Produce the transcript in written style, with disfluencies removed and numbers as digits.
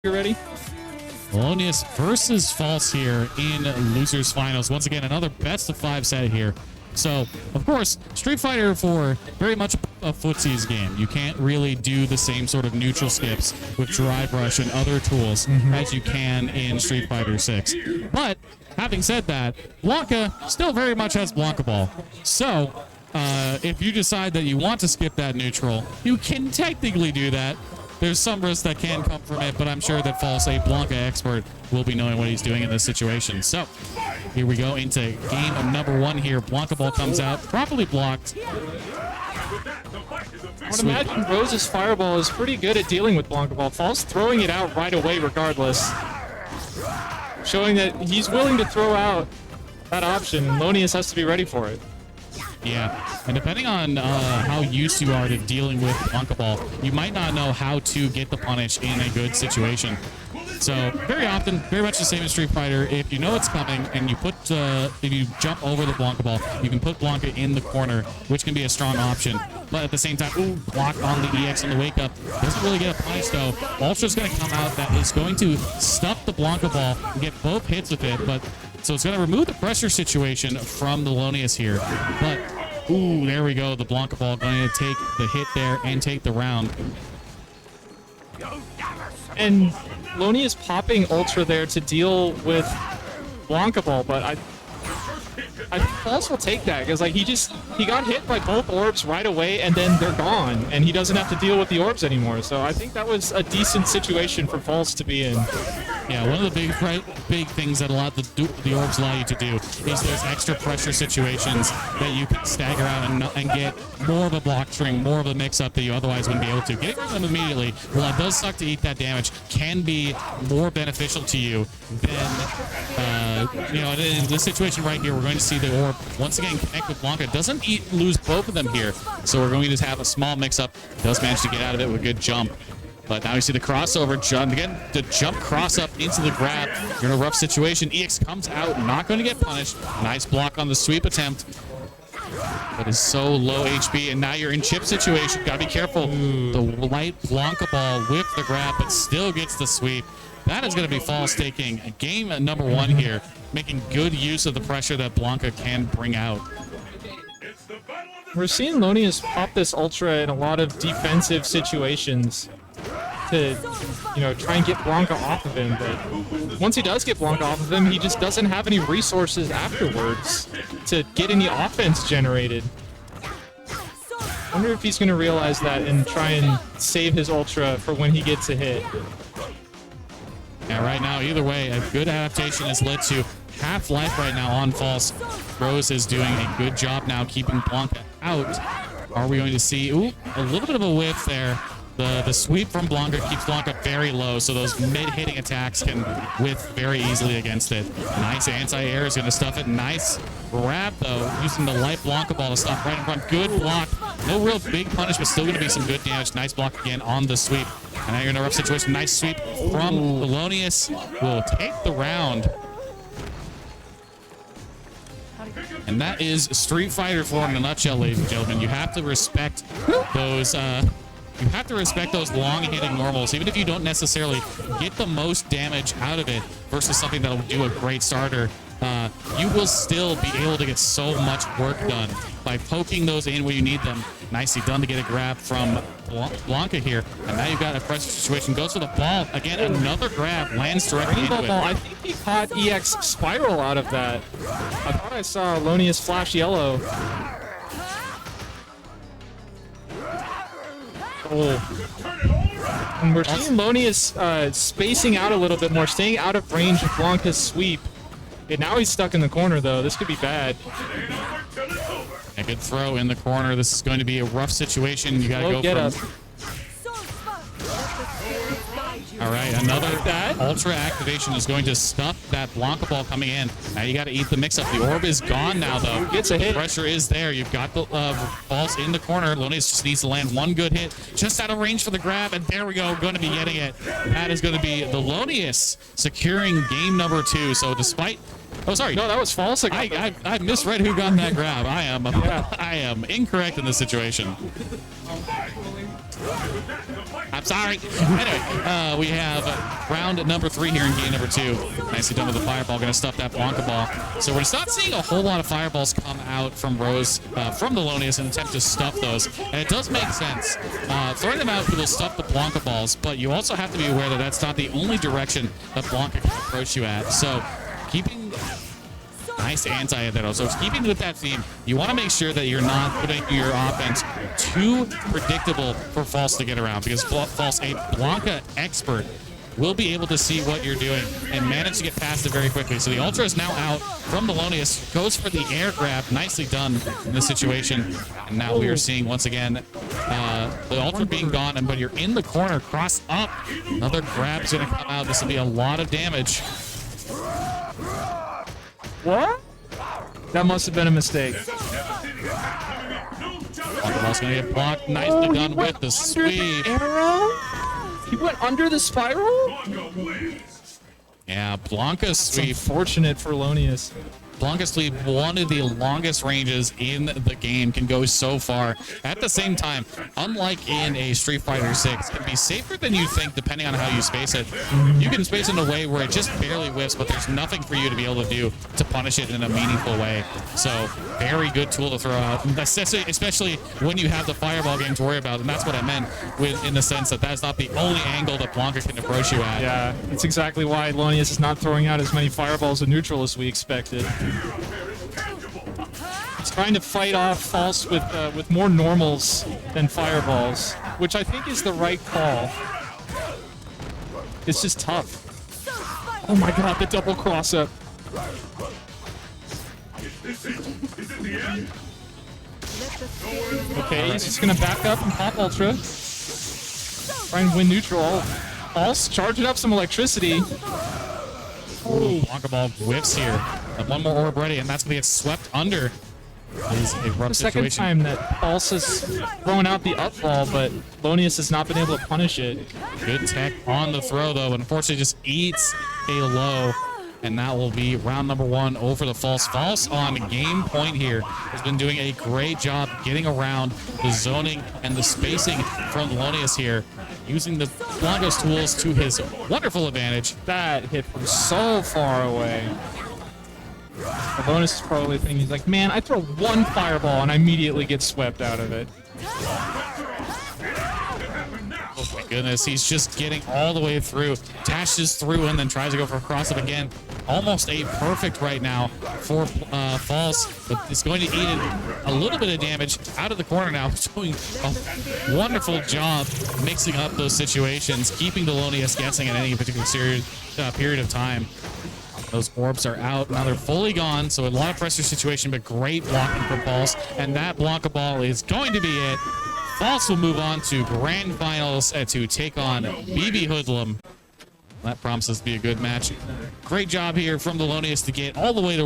You ready? Thelonious versus False here in losers finals. Once again, another best of 5 set here. So, of course, Street Fighter 4, very much a footsies game. You can't really do the same sort of neutral skips with Drive Rush and other tools as you can in Street Fighter 6. But, having said that, Blanka still very much has Blanka Ball. So, if you decide that you want to skip that neutral, you can technically do that. There's some risk that can come from it, but I'm sure that False, a Blanka expert, will be knowing what he's doing in this situation. So, here we go into game of number 1 here. Blanka Ball comes out, properly blocked. I would imagine Rose's Fireball is pretty good at dealing with Blanka Ball. False throwing it out right away regardless. Showing that he's willing to throw out that option. Thelonious has to be ready for it. Yeah, and depending on how used you are to dealing with Blanka Ball, you might not know how to get the punish in a good situation. So very often, very much the same as Street Fighter, if you know it's coming and you put, if you jump over the Blanka Ball, you can put Blanka in the corner, which can be a strong option. But at the same time, ooh, block on the EX on the wake up. Doesn't really get a punish though. Ultra's going to come out that is going to stuff the Blanka Ball and get both hits with it, but so it's going to remove the pressure situation from the Thelonious here. But, ooh, there we go. The Blanka Ball going to take the hit there and take the round. And Thelonious popping Ultra there to deal with Blanka Ball, but I think False will take that because like he got hit by both orbs right away and then they're gone and he doesn't have to deal with the orbs anymore. So I think that was a decent situation for False to be in. Yeah, one of the big things that the orbs allow you to do is those extra pressure situations that you can stagger out and get more of a block string, more of a mix-up that you otherwise wouldn't be able to. Getting them immediately, while it does suck to eat that damage, can be more beneficial to you than, you know, in this situation right here, we're going to see the orb once again connect with Blanka. Doesn't lose both of them here, so we're going to have a small mix-up. Does manage to get out of it with a good jump. But now you see the crossover jump again, the jump cross up into the grab. You're in a rough situation. EX comes out, not going to get punished. Nice block on the sweep attempt. But is so low HP, and now you're in chip situation. Gotta be careful. The light Blanka Ball with the grab, but still gets the sweep. That is going to be False taking game number 1 here, making good use of the pressure that Blanka can bring out. We're seeing Thelonious pop this Ultra in a lot of defensive situations to, you know, try and get Blanka off of him, but once he does get Blanka off of him, he just doesn't have any resources afterwards to get any offense generated. I wonder if he's going to realize that and try and save his Ultra for when he gets a hit. Yeah, right now, either way, a good adaptation has led to half-life right now on False. Rose is doing a good job now keeping Blanka out. Are we going to see, ooh, a little bit of a whiff there. The sweep from Blanka keeps Blanka very low, so those mid-hitting attacks can whiff very easily against it. Nice anti-air is going to stuff it. Nice grab, though, using the light Blanka Ball to stop right in front. Good block. No real big punish, but still going to be some good damage. Nice block again on the sweep. And now you're in a rough situation. Nice sweep from Thelonious. Will take the round. And that is Street Fighter 4 in a nutshell, ladies and gentlemen. You have to respect those... You have to respect those long-hitting normals, even if you don't necessarily get the most damage out of it versus something that'll do a great starter. You will still be able to get so much work done by poking those in where you need them. Nicely done to get a grab from Blanka here. And now you've got a pressure situation. Goes for the ball. Again, another grab. Lands directly into it. I think he caught EX Spiral out of that. I thought I saw Thelonious flash yellow. Oh. And we're seeing Thelonious spacing out a little bit more, staying out of range of Blanka's sweep. And now he's stuck in the corner, though. This could be bad. A good throw in the corner. This is going to be a rough situation. You got to go from... All right, another Ultra activation is going to stuff that Blanka Ball coming in. Now you got to eat the mix-up. The orb is gone now, though. Gets a hit. Pressure is there. You've got the balls in the corner. Thelonious just needs to land one good hit. Just out of range for the grab, and there we go. Going to be getting it. That is going to be Thelonious securing game number 2. So despite... Oh, sorry. No, that was False. I misread who got that grab. I am incorrect in this situation. I'm sorry. Anyway, we have round number 3 here in game number 2. Nicely done with the fireball. Going to stuff that Blanca ball. So we're just not seeing a whole lot of fireballs come out from Rose, from Thelonious in an attempt to stuff those. And it does make sense. Throwing them out will stuff the Blanca balls, but you also have to be aware that that's not the only direction that Blanca can approach you at. So keeping... Nice anti-antidote. So keeping with that theme, you want to make sure that you're not putting your offense too predictable for False to get around, because False, a Blanca expert, will be able to see what you're doing and manage to get past it very quickly. So the Ultra is now out from Thelonious, goes for the air grab. Nicely done in this situation. And now we are seeing once again the Ultra being gone, but you're in the corner, cross up. Another grab's going to come out. This will be a lot of damage. What? That must have been a mistake. Blanca's going to get blocked. Nicely done with the sweep. Arrow? He went under the spiral? Yeah, Blanca's sweep. Unfortunate for Thelonious. Blanca's sweep, one of the longest ranges in the game, can go so far. At the same time, unlike in a Street Fighter 6, it can be safer than you think depending on how you space it. You can space it in a way where it just barely whiffs, but there's nothing for you to be able to do to punish it in a meaningful way. So, very good tool to throw out, especially when you have the fireball game to worry about. And that's what I meant with, in the sense that that's not the only angle that Blanca can approach you at. Yeah, that's exactly why Thelonious is not throwing out as many fireballs in neutral as we expected. He's trying to fight off False with more normals than fireballs, which I think is the right call. It's just tough. Oh my god, the double cross up. Okay, he's just gonna back up and pop Ultra. Try and win neutral. False charging up some electricity. Ooh, Blanca ball whiffs here. One more orb ready, and that's going to get swept under. Is a rough The second situation. time that False has thrown out the up ball, but Thelonious has not been able to punish it. Good tech on the throw, though, but unfortunately just eats a low. And that will be round number 1 over the False. False on game point here has been doing a great job getting around the zoning and the spacing from Thelonious here, using the Blanca's tools to his wonderful advantage. That hit from so far away. The bonus is probably thinking, he's like, man, I throw one fireball and I immediately get swept out of it. Oh my goodness, he's just getting all the way through. Dashes through and then tries to go for a cross-up again. Almost a perfect right now for False, but it's going to eat a little bit of damage out of the corner now. Doing a wonderful job mixing up those situations, keeping Thelonious guessing at any particular period of time. Those orbs are out. Now they're fully gone, so a lot of pressure situation, but great blocking from False. And that Blanca ball is going to be it. False will move on to grand finals to take on BB Hoodlum. That promises to be a good match. Great job here from Thelonious to get all the way to